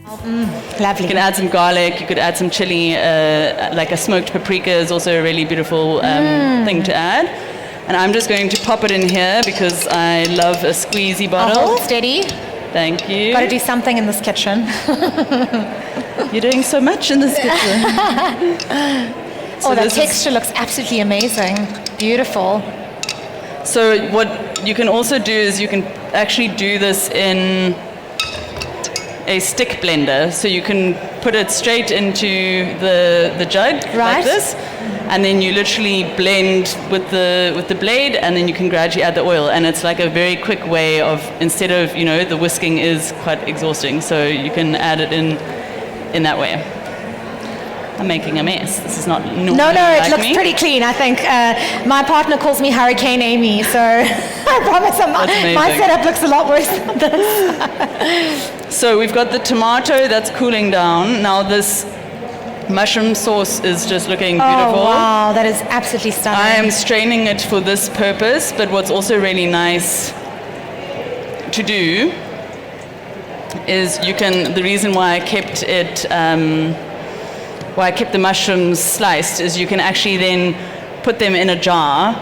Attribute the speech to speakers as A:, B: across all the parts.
A: Lovely.
B: You can add some garlic, you could add some chili, like a smoked paprika is also a really beautiful thing to add. And I'm just going to pop it in here because I love a squeezy bottle.
A: Hold steady.
B: Thank you.
A: Got to do something in this kitchen.
B: You're doing so much in this kitchen.
A: So the texture looks absolutely amazing. Beautiful.
B: So what you can also do is you can actually do this in a stick blender. So you can put it straight into the jug like this, and then you literally blend with the blade, and then you can gradually add the oil. And it's like a very quick way of, instead of, the whisking is quite exhausting, so you can add it in that way. I'm making a mess. This is not normal.
A: No,
B: like
A: it looks
B: me.
A: pretty clean. I think my partner calls me Hurricane Amy, so I promise my setup looks a lot worse than this.
B: So we've got the tomato that's cooling down. Now this mushroom sauce is just looking beautiful.
A: Oh, wow, that is absolutely stunning.
B: I am straining it for this purpose, but what's also really nice to do is the reason why I kept it, why I kept the mushrooms sliced is you can actually then put them in a jar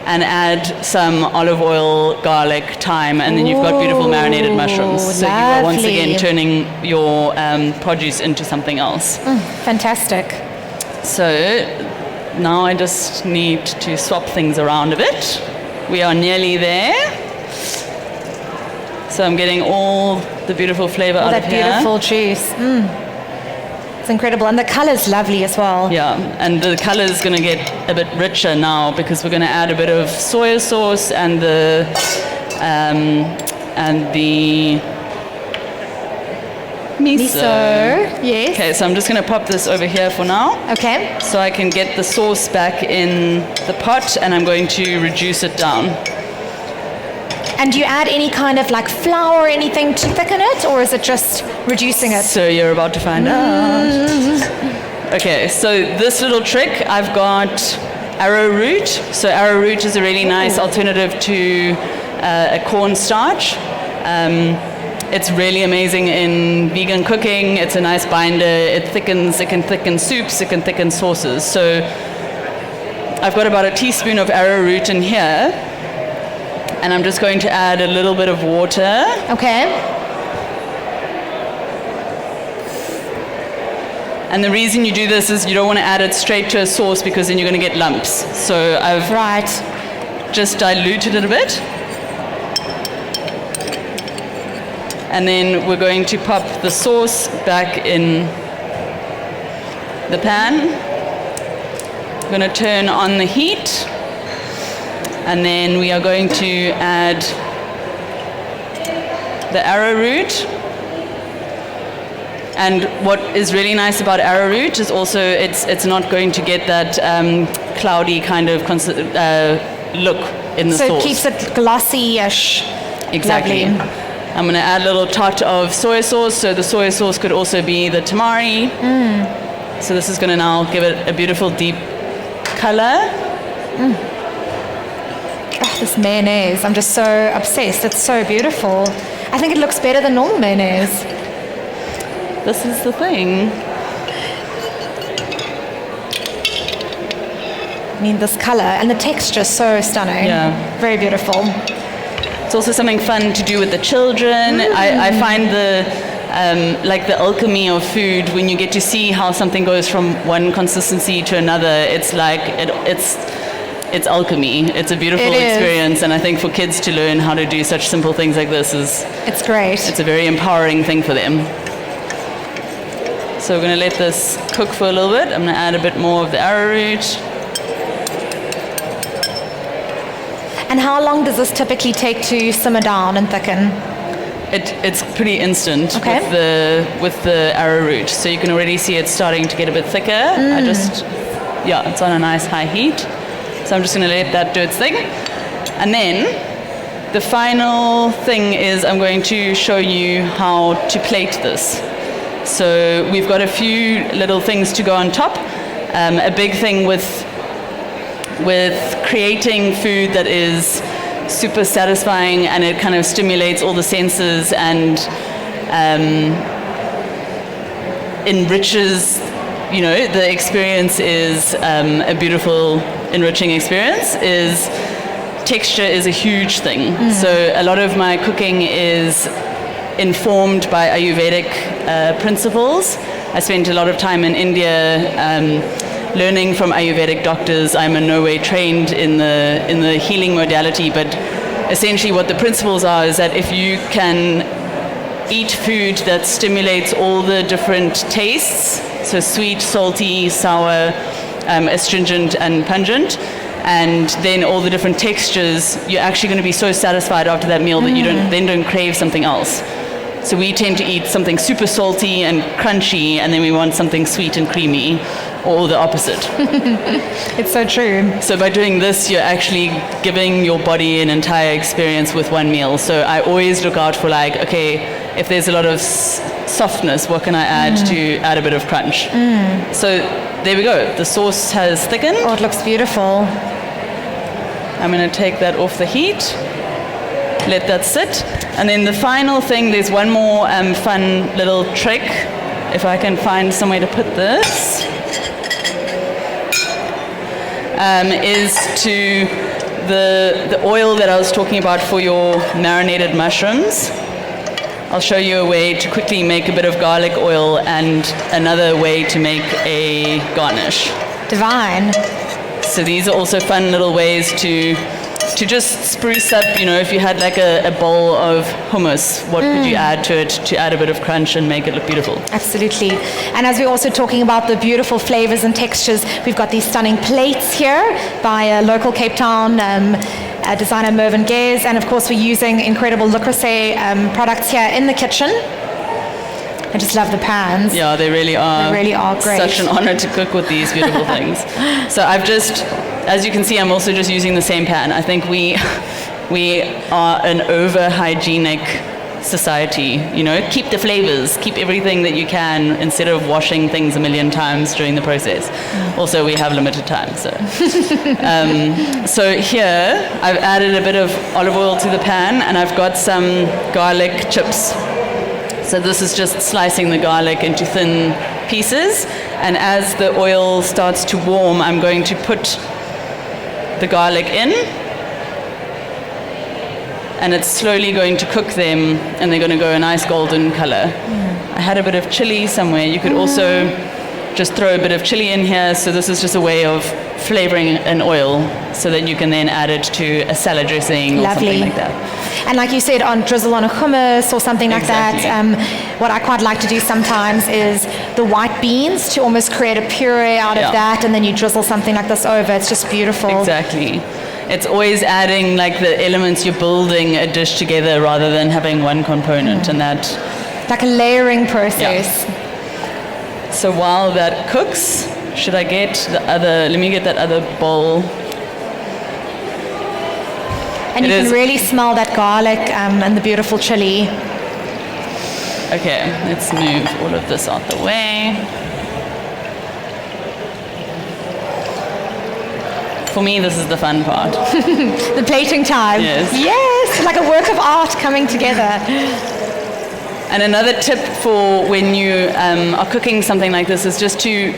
B: and add some olive oil, garlic, thyme, and then you've got beautiful marinated mushrooms. So you are once again turning your produce into something else.
A: Fantastic.
B: So now I just need to swap things around a bit. We are nearly there. So I'm getting all the beautiful flavor out of here.
A: That beautiful juice. It's incredible, and the color's lovely as well.
B: Yeah, and the color is going to get a bit richer now because we're going to add a bit of soy sauce and the miso.
A: Yes.
B: Okay, so I'm just going to pop this over here for now.
A: Okay.
B: So I can get the sauce back in the pot, and I'm going to reduce it down.
A: And do you add any kind of like flour or anything to thicken it, or is it just reducing it?
B: So you're about to find out. Okay, so this little trick, I've got arrowroot. So arrowroot is a really nice alternative to a cornstarch. It's really amazing in vegan cooking. It's a nice binder. It can thicken soups, it can thicken sauces. So I've got about a teaspoon of arrowroot in here. And I'm just going to add a little bit of water.
A: Okay.
B: And the reason you do this is you don't want to add it straight to a sauce because then you're going to get lumps. So I've just diluted it a bit. And then we're going to pop the sauce back in the pan. I'm going to turn on the heat. And then we are going to add the arrowroot. And what is really nice about arrowroot is also it's not going to get that cloudy kind of look in the sauce.
A: So it keeps it glossy-ish.
B: Exactly.
A: Lovely.
B: I'm going to add a little touch of soy sauce. So the soy sauce could also be the tamari. So this is going to now give it a beautiful deep color.
A: This mayonnaise, I'm just so obsessed. It's so beautiful. I think it looks better than normal mayonnaise.
B: This is the thing.
A: I mean, this color and the texture is so stunning.
B: Yeah.
A: Very beautiful.
B: It's also something fun to do with the children. I find like the alchemy of food, when you get to see how something goes from one consistency to another, it's like it's alchemy. It's a beautiful experience, and I think for kids to learn how to do such simple things like this
A: it's great.
B: It's a very empowering thing for them. So we're going to let this cook for a little bit. I'm going to add a bit more of the arrowroot.
A: And how long does this typically take to simmer down and thicken?
B: It's pretty instant
A: Okay.
B: with the arrowroot. So you can already see it's starting to get a bit thicker. It's on a nice high heat. So I'm just going to let that do its thing. And then the final thing is I'm going to show you how to plate this. So we've got a few little things to go on top. A big thing with creating food that is super satisfying and it kind of stimulates all the senses and enriches, the experience is a beautiful, enriching experience, is texture is a huge thing. So a lot of my cooking is informed by Ayurvedic principles. I spent a lot of time in India learning from Ayurvedic doctors. I'm in no way trained in the healing modality, but essentially what the principles are is that if you can eat food that stimulates all the different tastes, so sweet, salty, sour, astringent and pungent, and then all the different textures, you're actually going to be so satisfied after that meal that you don't crave something else. So we tend to eat something super salty and crunchy, and then we want something sweet and creamy, or the opposite.
A: It's so true.
B: So by doing this, you're actually giving your body an entire experience with one meal. So I always look out for if there's a lot of softness, what can I add to add a bit of crunch? So there we go. The sauce has thickened.
A: Oh, it looks beautiful.
B: I'm going to take that off the heat, let that sit. And then the final thing, there's one more fun little trick, if I can find somewhere to put this, is to the oil that I was talking about for your marinated mushrooms. I'll show you a way to quickly make a bit of garlic oil and another way to make a garnish.
A: Divine.
B: So these are also fun little ways to just spruce up, if you had like a bowl of hummus, what could you add to it to add a bit of crunch and make it look beautiful?
A: Absolutely. And as we're also talking about the beautiful flavors and textures, we've got these stunning plates here by a local Cape Town designer Mervyn Gaze, and of course we're using incredible Le Creuset products here in the kitchen. I just love the pans.
B: Yeah, they really are.
A: They really are great.
B: Such an honor to cook with these beautiful things. So as you can see, I'm also just using the same pan. I think we are an over-hygienic society, keep the flavors, keep everything that you can instead of washing things a million times during the process. Also, we have limited time, so. So here, I've added a bit of olive oil to the pan, and I've got some garlic chips. So this is just slicing the garlic into thin pieces, and as the oil starts to warm, I'm going to put the garlic in, and it's slowly going to cook them, and they're going to go a nice golden color. I had a bit of chili somewhere. You could also just throw a bit of chili in here. So this is just a way of flavoring an oil so that you can then add it to a salad dressing or something like that.
A: And like you said, drizzle on a hummus or something like that. What I quite like to do sometimes is the white beans, to almost create a puree out of that, and then you drizzle something like this over. It's just beautiful.
B: Exactly. It's always adding like the elements, you're building a dish together rather than having one component, and that...
A: Like a layering process.
B: Yeah. So while that cooks, should I get let me get that other bowl.
A: And you can really smell that garlic and the beautiful chili.
B: Okay, let's move all of this out the way. For me, this is the fun part.
A: The plating time.
B: Yes.
A: Yes, like a work of art coming together.
B: And another tip for when you are cooking something like this is just to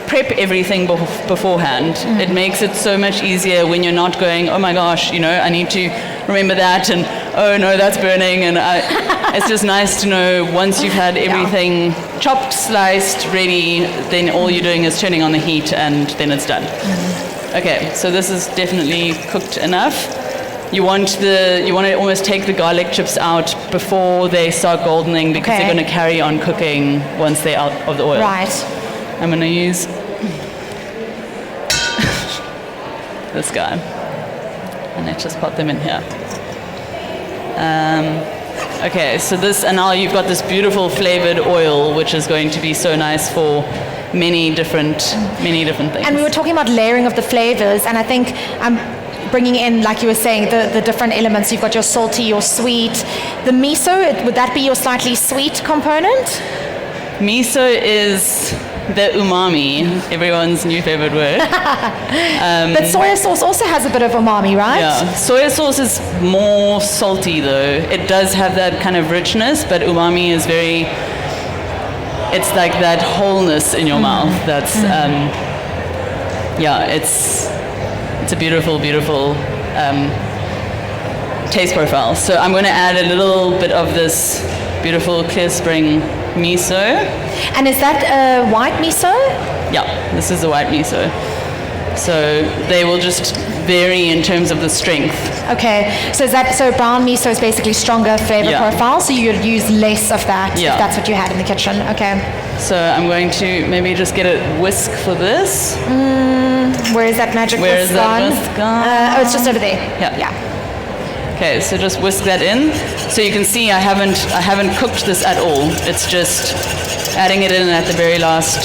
B: prep everything beforehand. It makes it so much easier when you're not going, oh my gosh, I need to remember that, and oh no, that's burning. And it's just nice to know once you've had everything chopped, sliced, ready, then all you're doing is turning on the heat and then it's done. Okay, so this is definitely cooked enough. You want to almost take the garlic chips out before they start goldening, because they're going to carry on cooking once they're out of the oil.
A: Right.
B: I'm going to use this guy, and let's just put them in here. Okay, so and now you've got this beautiful flavored oil, which is going to be so nice for many different things.
A: And we were talking about layering of the flavors, and I think bringing in, like you were saying, the different elements. You've got your salty, your sweet. The miso, would that be your slightly sweet component?
B: Miso is the umami, everyone's new favorite word.
A: But soy sauce also has a bit of umami, right?
B: Yeah, soy sauce is more salty though. It does have that kind of richness, but umami is very it's like that wholeness in your mouth. That's it's a beautiful, beautiful taste profile. So I'm going to add a little bit of this beautiful clear spring miso.
A: And is that white miso?
B: Yeah, this is the white miso. So they will just vary in terms of the strength.
A: Okay, so brown miso is basically stronger flavor profile, so you'd use less of that if that's what you had in the kitchen. Okay.
B: So I'm going to maybe just get a whisk for this.
A: Where is that magic whisk gone? Oh, it's just over there. Yeah.
B: Okay, so just whisk that in. So you can see I haven't cooked this at all. It's just adding it in at the very last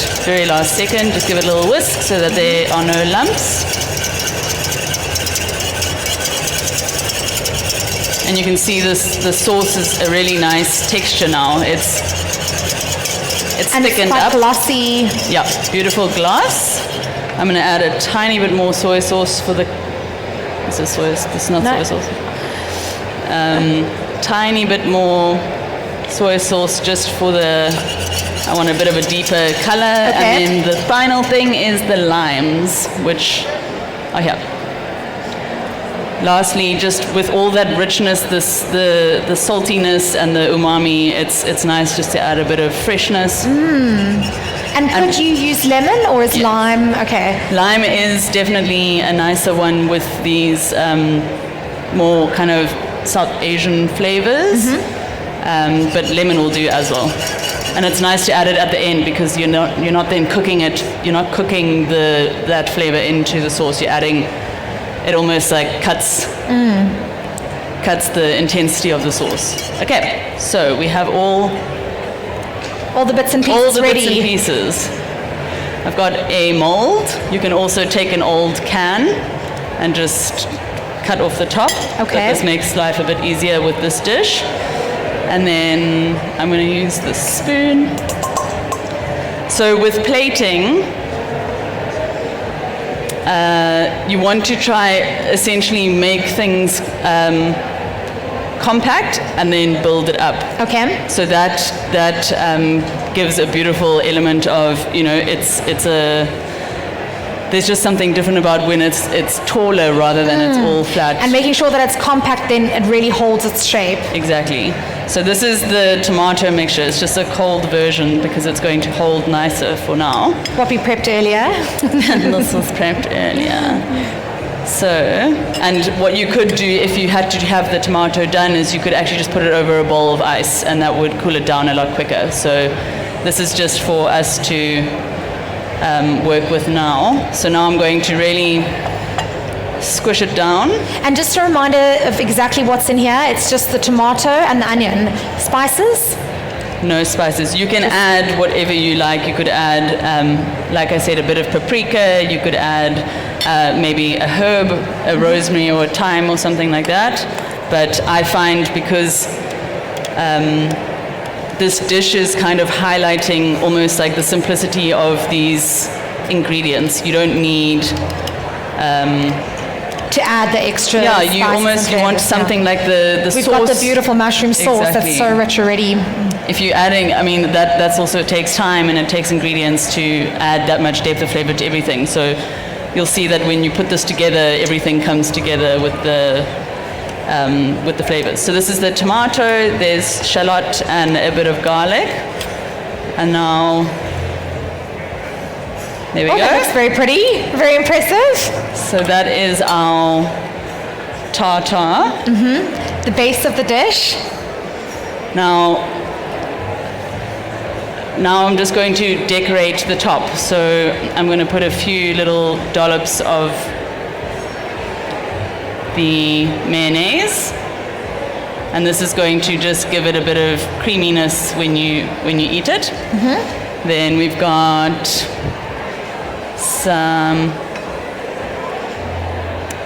B: second. Just give it a little whisk so that there are no lumps. And you can see the sauce is a really nice texture now. It's thickened up.
A: Glossy.
B: Yeah, beautiful gloss. I'm going to add a tiny bit more soy sauce for the. This is soy. This is not soy sauce. Tiny bit more soy sauce just for the. I want a bit of a deeper color.
A: Okay.
B: And then the final thing is the limes, which are here. Lastly, just with all that richness, the saltiness and the umami, it's nice just to add a bit of freshness.
A: And could you use lemon or is lime okay?
B: Lime is definitely a nicer one with these more kind of South Asian flavors, but lemon will do as well. And it's nice to add it at the end because you're not then cooking it. You're not cooking that flavor into the sauce. You're adding. It almost like cuts the intensity of the sauce. Okay, so we have all
A: the bits and pieces
B: all the
A: ready.
B: bits and pieces. I've got a mold. You can also take an old can and just cut off the top.
A: Okay.
B: This makes life a bit easier with this dish. And then I'm going to use the spoon. So with plating, you want to try essentially make things compact and then build it up.
A: Okay.
B: So that gives a beautiful element of, there's just something different about when it's taller rather than it's all flat.
A: And making sure that it's compact, then it really holds its shape.
B: Exactly. So this is the tomato mixture. It's just a cold version because it's going to hold nicer for now.
A: What we prepped earlier.
B: This was prepped earlier. So, and what you could do if you had to have the tomato done is you could actually just put it over a bowl of ice and that would cool it down a lot quicker. So this is just for us to work with now. So now I'm going to really squish it down.
A: And just a reminder of exactly what's in here. It's just the tomato and the onion. Spices?
B: No spices. You can add whatever you like. You could add, like I said, a bit of paprika. You could add maybe a herb, a rosemary or a thyme or something like that. But I find because this dish is kind of highlighting almost like the simplicity of these ingredients. You don't need
A: to add the extra.
B: Yeah, you want something like the
A: We've
B: sauce.
A: got the beautiful mushroom sauce
B: Exactly.
A: that's so rich already.
B: If you're adding, that's also takes time and it takes ingredients to add that much depth of flavor to everything. So you'll see that when you put this together, everything comes together with the flavors. So this is the tomato, there's shallot and a bit of garlic. And now, there we go.
A: That looks very pretty, very impressive.
B: So that is our tartare.
A: The base of the dish.
B: Now I'm just going to decorate the top. So I'm going to put a few little dollops of the mayonnaise, and this is going to just give it a bit of creaminess when you eat it. Then we've got some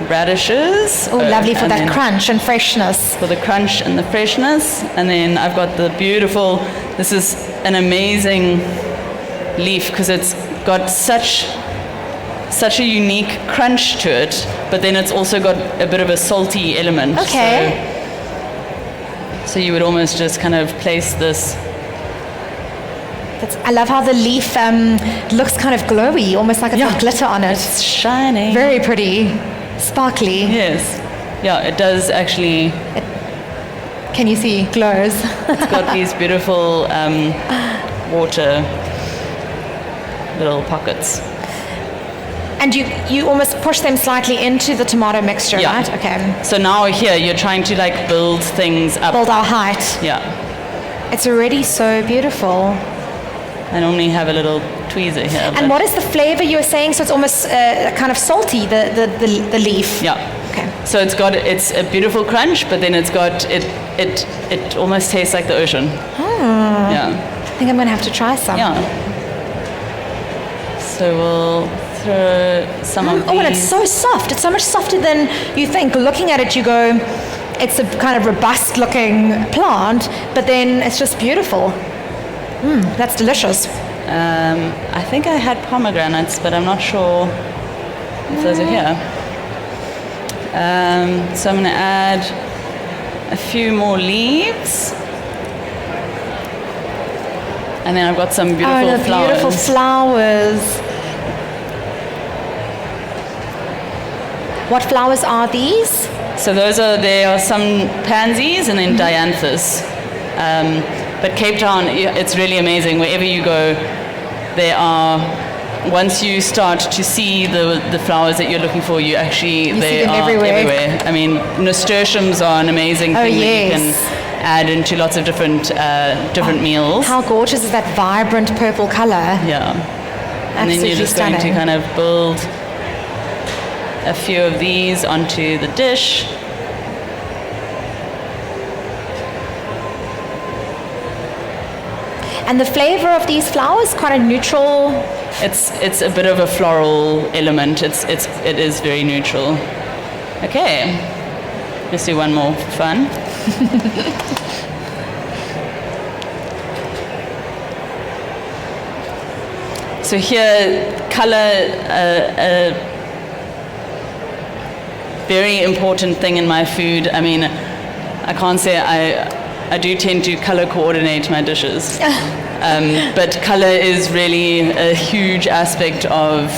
B: radishes.
A: Oh, lovely for
B: and
A: that
B: then
A: crunch and freshness.
B: For the crunch and the freshness. And then I've got the beautiful, this is an amazing leaf because it's got such a unique crunch to it, but then it's also got a bit of a salty element.
A: Okay.
B: So you would almost just kind of place this
A: I love how the leaf looks kind of glowy, almost like it's got glitter on it.
B: It's shining.
A: Very pretty, sparkly.
B: Yes. Yeah, it does actually.
A: Can you see? Glows.
B: It's got these beautiful water little pockets.
A: And you almost push them slightly into the tomato mixture, right? Okay.
B: So now here you're trying to like build things up.
A: Build our height.
B: Yeah.
A: It's already so beautiful.
B: I normally have a little tweezer here.
A: And what is the flavor you were saying? So it's almost kind of salty, the leaf.
B: Yeah.
A: Okay.
B: So it's a beautiful crunch, but then it's got it almost tastes like the ocean. Yeah.
A: I think I'm going to have to try some.
B: Yeah. So we'll throw some of these.
A: Oh, and it's so soft. It's so much softer than you think. Looking at it, you go, it's a kind of robust looking plant, but then it's just beautiful. That's delicious.
B: I think I had pomegranates, but I'm not sure if those are here. So I'm going to add a few more leaves. And then I've got some beautiful flowers.
A: Beautiful flowers. What flowers are these?
B: So there are some pansies and then dianthus. But Cape Town, it's really amazing. Wherever you go, there are. Once you start to see the flowers that you're looking for, they are everywhere. I mean, nasturtiums are an amazing thing that you can add into lots of different meals.
A: How gorgeous is that vibrant purple color?
B: Yeah. And then you're just going to kind of build a few of these onto the dish.
A: And the flavor of these flowers, quite a neutral.
B: It's a bit of a floral element. It is very neutral. Okay, let's do one more for fun. So here, color, a very important thing in my food. I mean, I can't say I do tend to color coordinate my dishes. But color is really a huge aspect of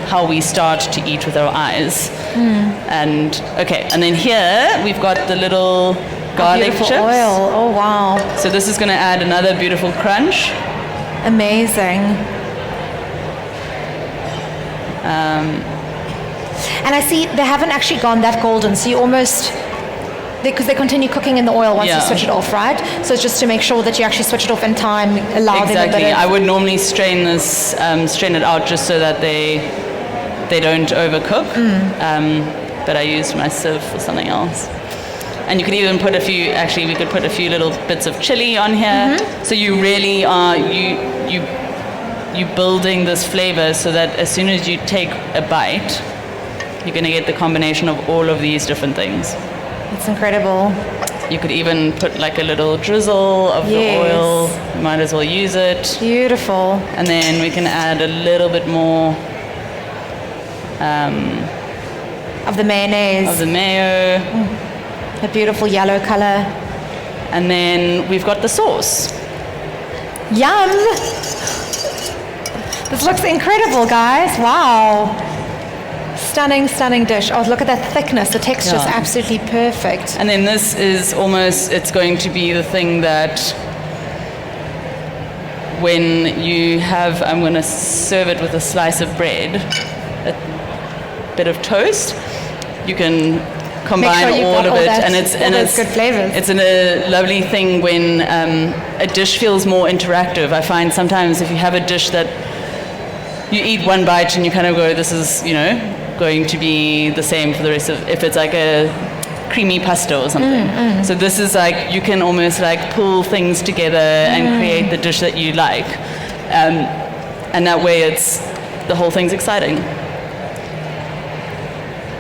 B: how we start to eat with our eyes. And then here we've got the little garlic
A: beautiful
B: chips.
A: Oil. Oh wow!
B: So this is going to add another beautiful crunch.
A: Amazing. And I see they haven't actually gone that golden, so you almost. Because they continue cooking in the oil once you switch it off, right? So it's just to make sure that you actually switch it off in time, allow them a bit
B: Exactly.
A: of...
B: I would normally strain it out just so that they don't overcook. But I used my sieve for something else. And you could even put we could put a few little bits of chili on here. So you really are, you building this flavor so that as soon as you take a bite, you're going to get the combination of all of these different things.
A: It's incredible.
B: You could even put like a little drizzle of the oil. You might as well use it.
A: Beautiful.
B: And then we can add a little bit more
A: of the mayonnaise.
B: Of the mayo.
A: A beautiful yellow color.
B: And then we've got the sauce.
A: Yum! This looks incredible, guys. Wow. Stunning, stunning dish. Oh, look at that thickness. The texture is absolutely perfect.
B: And then this is it's going to be the thing that when you have, I'm going to serve it with a slice of bread, a bit of toast. You can combine all of it, and it's
A: good flavors.
B: It's a lovely thing when a dish feels more interactive. I find sometimes if you have a dish that you eat one bite and you kind of go, this is, going to be the same for the rest of, if it's like a creamy pasta or something. So this is like, you can almost like pull things together and create the dish that you like. And that way the whole thing's exciting.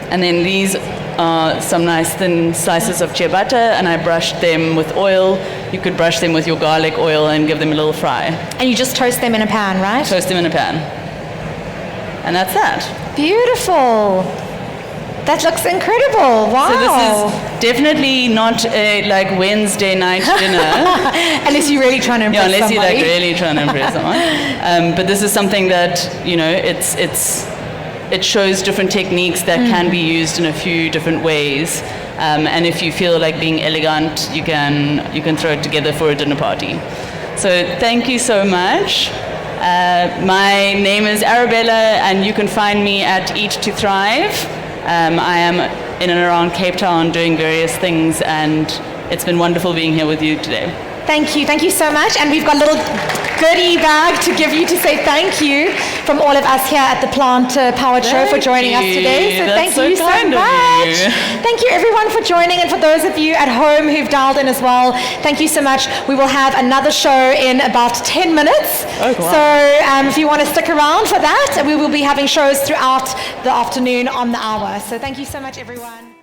B: And then these are some nice thin slices of ciabatta, and I brushed them with oil. You could brush them with your garlic oil and give them a little fry.
A: And you just toast them in a pan, right?
B: Toast them in a pan. And that's that.
A: Beautiful. That looks incredible. Wow.
B: So this is definitely not a like Wednesday night dinner.
A: Unless you're really trying to impress
B: unless
A: somebody.
B: you're like really trying to impress someone. But this is something that, you know, it shows different techniques that can be used in a few different ways. And if you feel like being elegant, you can throw it together for a dinner party. So thank you so much. My name is Arabella, and you can find me at Eat to Thrive. I am in and around Cape Town doing various things, and it's been wonderful being here with you today.
A: Thank you so much. And we've got a little goodie bag to give you to say thank you from all of us here at the Plant Powered Show for joining us today. So thank you so much. Thank you everyone for joining, and for those of you at home who've dialed in as well, thank you so much. We will have another show in about 10 minutes.
B: Oh, wow.
A: So if you want to stick around for that, we will be having shows throughout the afternoon on the hour. So thank you so much everyone.